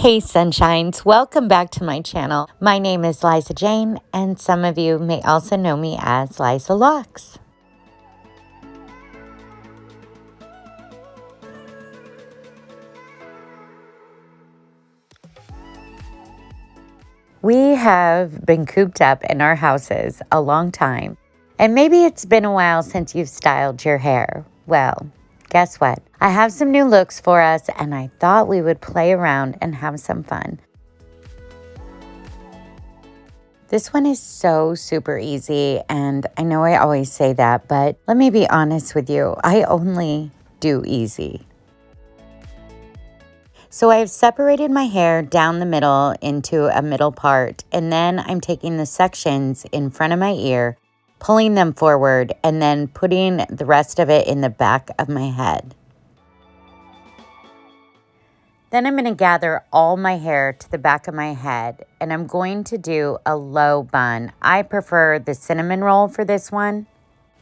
Hey sunshines, welcome back to my channel. My name is Liza Jane, and some of you may also know me as Liza Locks. We have been cooped up in our houses a long time, and maybe it's been a while since you've styled your hair. Well, guess what? I have some new looks for us, and I thought we would play around and have some fun. This one is so super easy, and I know I always say that, but let me be honest with you, I only do easy. So I've separated my hair down the middle into a middle part, and then I'm taking the sections in front of my ear, pulling them forward, and then putting the rest of it in the back of my head. Then I'm going to gather all my hair to the back of my head, and I'm going to do a low bun. I prefer the cinnamon roll for this one,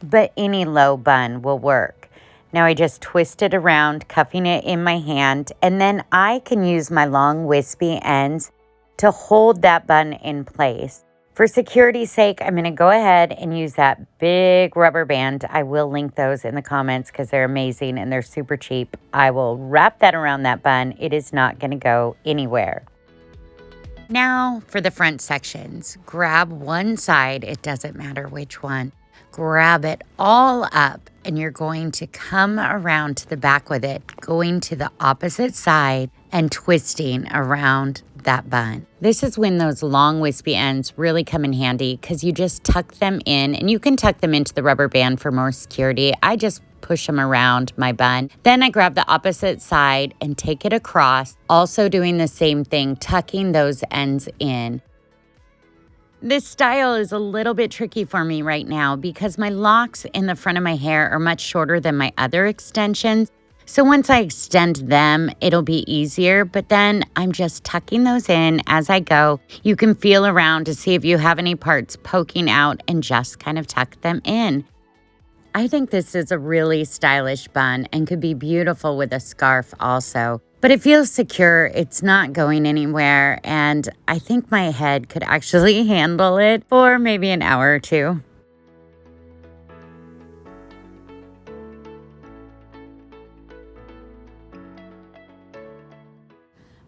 but any low bun will work. Now I just twist it around, cuffing it in my hand, and then I can use my long wispy ends to hold that bun in place. For security's sake, I'm going to go ahead and use that big rubber band. I will link those in the comments because they're amazing and they're super cheap. I will wrap that around that bun. It is not going to go anywhere. Now for the front sections. Grab one side, it doesn't matter which one. Grab it all up and you're going to come around to the back with it, going to the opposite side and twisting around that bun. This is when those long wispy ends really come in handy because you just tuck them in, and you can tuck them into the rubber band for more security. I just push them around my bun. Then I grab the opposite side and take it across, also doing the same thing, tucking those ends in. This style is a little bit tricky for me right now because my locks in the front of my hair are much shorter than my other extensions. So once I extend them, it'll be easier, but then I'm just tucking those in as I go. You can feel around to see if you have any parts poking out and just kind of tuck them in. I think this is a really stylish bun and could be beautiful with a scarf also. But it feels secure, it's not going anywhere, and I think my head could actually handle it for maybe an hour or two.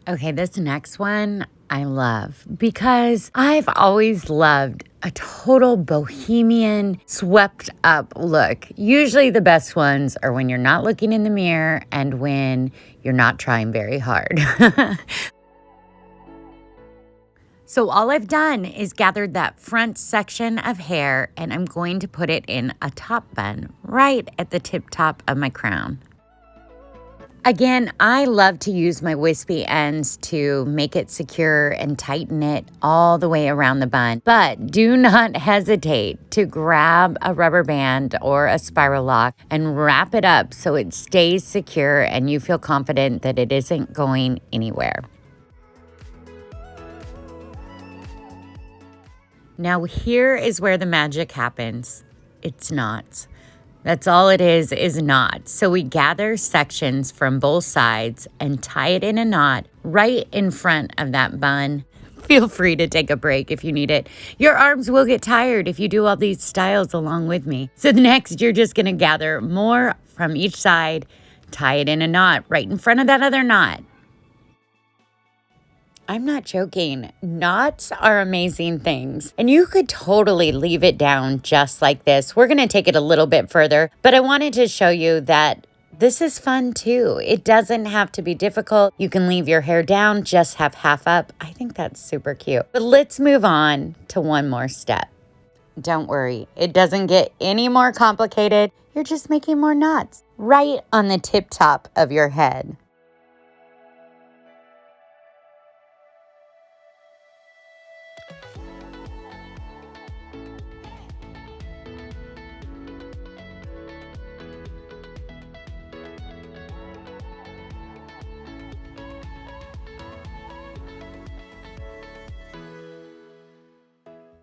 Okay, this next one I love because I've always loved a total bohemian swept up look. Usually the best ones are when you're not looking in the mirror and when you're not trying very hard. So all I've done is gathered that front section of hair and I'm going to put it in a top bun right at the tip top of my crown. Again, I love to use my wispy ends to make it secure and tighten it all the way around the bun. But do not hesitate to grab a rubber band or a spiral lock and wrap it up so it stays secure and you feel confident that it isn't going anywhere. Now here is where the magic happens. It's knots. That's all it is knots. So we gather sections from both sides and tie it in a knot right in front of that bun. Feel free to take a break if you need it. Your arms will get tired if you do all these styles along with me. So next, you're just gonna gather more from each side, tie it in a knot right in front of that other knot. I'm not joking. Knots are amazing things. And you could totally leave it down just like this. We're going to take it a little bit further, but I wanted to show you that this is fun too. It doesn't have to be difficult. You can leave your hair down, just have half up. I think that's super cute. But let's move on to one more step. Don't worry, it doesn't get any more complicated. You're just making more knots right on the tip top of your head.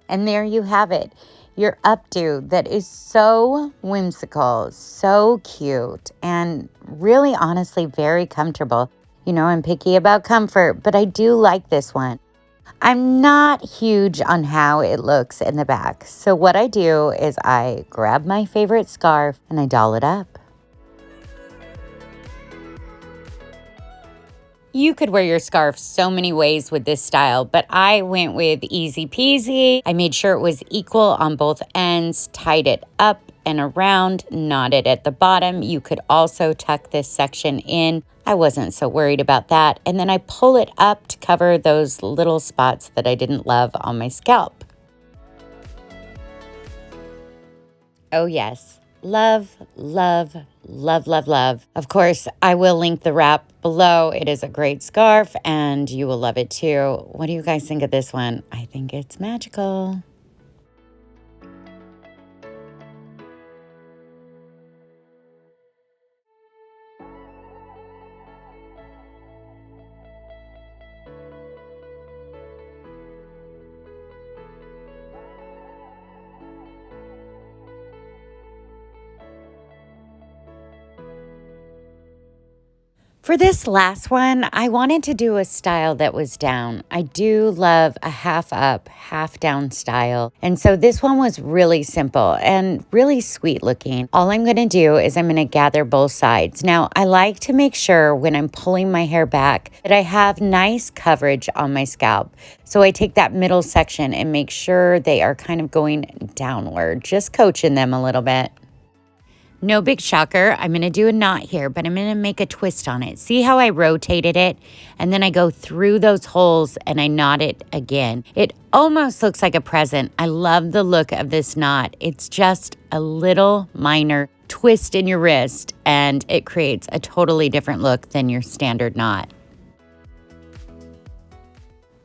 And there you have it, your updo that is so whimsical, so cute, and really honestly very comfortable. You know, I'm picky about comfort, but I do like this one. I'm not huge on how it looks in the back. So what I do is I grab my favorite scarf and I doll it up. You could wear your scarf so many ways with this style, but I went with easy peasy. I made sure it was equal on both ends, tied it up and around, knotted at the bottom. You could also tuck this section in. I wasn't so worried about that. And then I pull it up to cover those little spots that I didn't love on my scalp. Oh yes, love, love, love, love, love. Of course, I will link the wrap below. It is a great scarf and you will love it too. What do you guys think of this one? I think it's magical. For this last one, I wanted to do a style that was down. I do love a half up, half down style. And so this one was really simple and really sweet looking. All I'm gonna do is I'm gonna gather both sides. Now, I like to make sure when I'm pulling my hair back that I have nice coverage on my scalp. So I take that middle section and make sure they are kind of going downward, just coaching them a little bit. No big shocker, I'm gonna do a knot here, but I'm gonna make a twist on it. See how I rotated it? And then I go through those holes and I knot it again. It almost looks like a present. I love the look of this knot. It's just a little minor twist in your wrist and it creates a totally different look than your standard knot.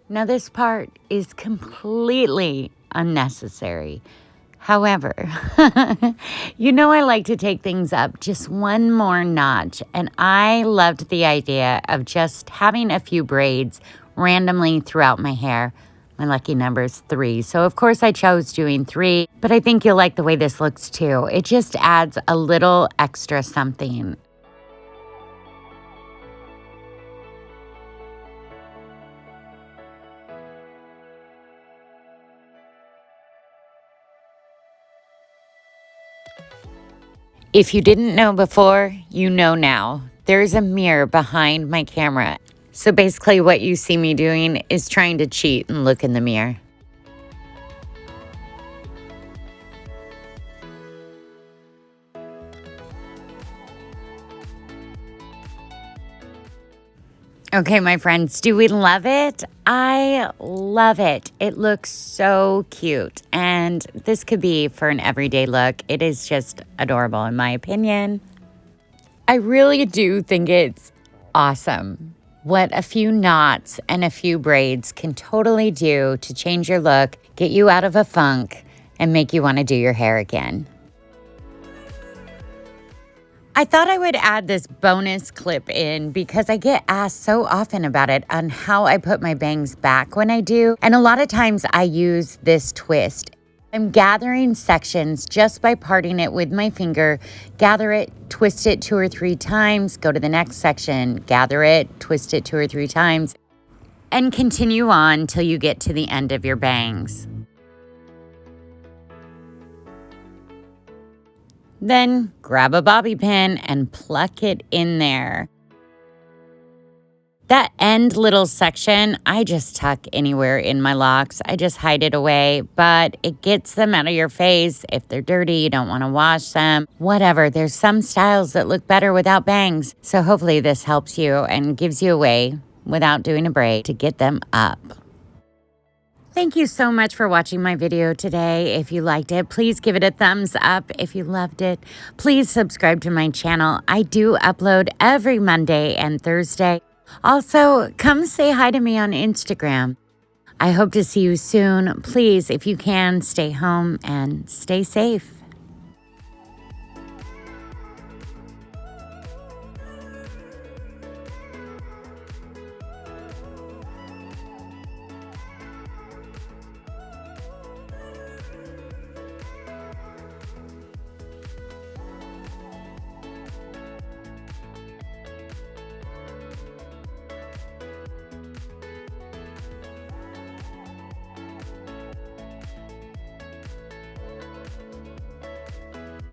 Now this part is completely unnecessary. However, you know I like to take things up just one more notch, and I loved the idea of just having a few braids randomly throughout my hair. My lucky number is 3, so of course I chose doing 3, but I think you'll like the way this looks too. It just adds a little extra something. If you didn't know before, you know now. There's a mirror behind my camera. So basically what you see me doing is trying to cheat and look in the mirror. Okay, my friends, do we love it? I love it. It looks so cute. And this could be for an everyday look. It is just adorable in my opinion. I really do think it's awesome what a few knots and a few braids can totally do to change your look, get you out of a funk, and make you want to do your hair again. I thought I would add this bonus clip in because I get asked so often about it on how I put my bangs back when I do. And a lot of times I use this twist. I'm gathering sections just by parting it with my finger, gather it, twist it 2 or 3 times, go to the next section, gather it, twist it 2 or 3 times, and continue on till you get to the end of your bangs. Then grab a bobby pin and pluck it in there. That end little section, I just tuck anywhere in my locks. I just hide it away, but it gets them out of your face. If they're dirty, you don't want to wash them, whatever. There's some styles that look better without bangs. So hopefully this helps you and gives you a way, without doing a braid, to get them up. Thank you so much for watching my video today. If you liked it, please give it a thumbs up. If you loved it, please subscribe to my channel. I do upload every Monday and Thursday. Also, come say hi to me on Instagram. I hope to see you soon. Please, if you can, stay home and stay safe.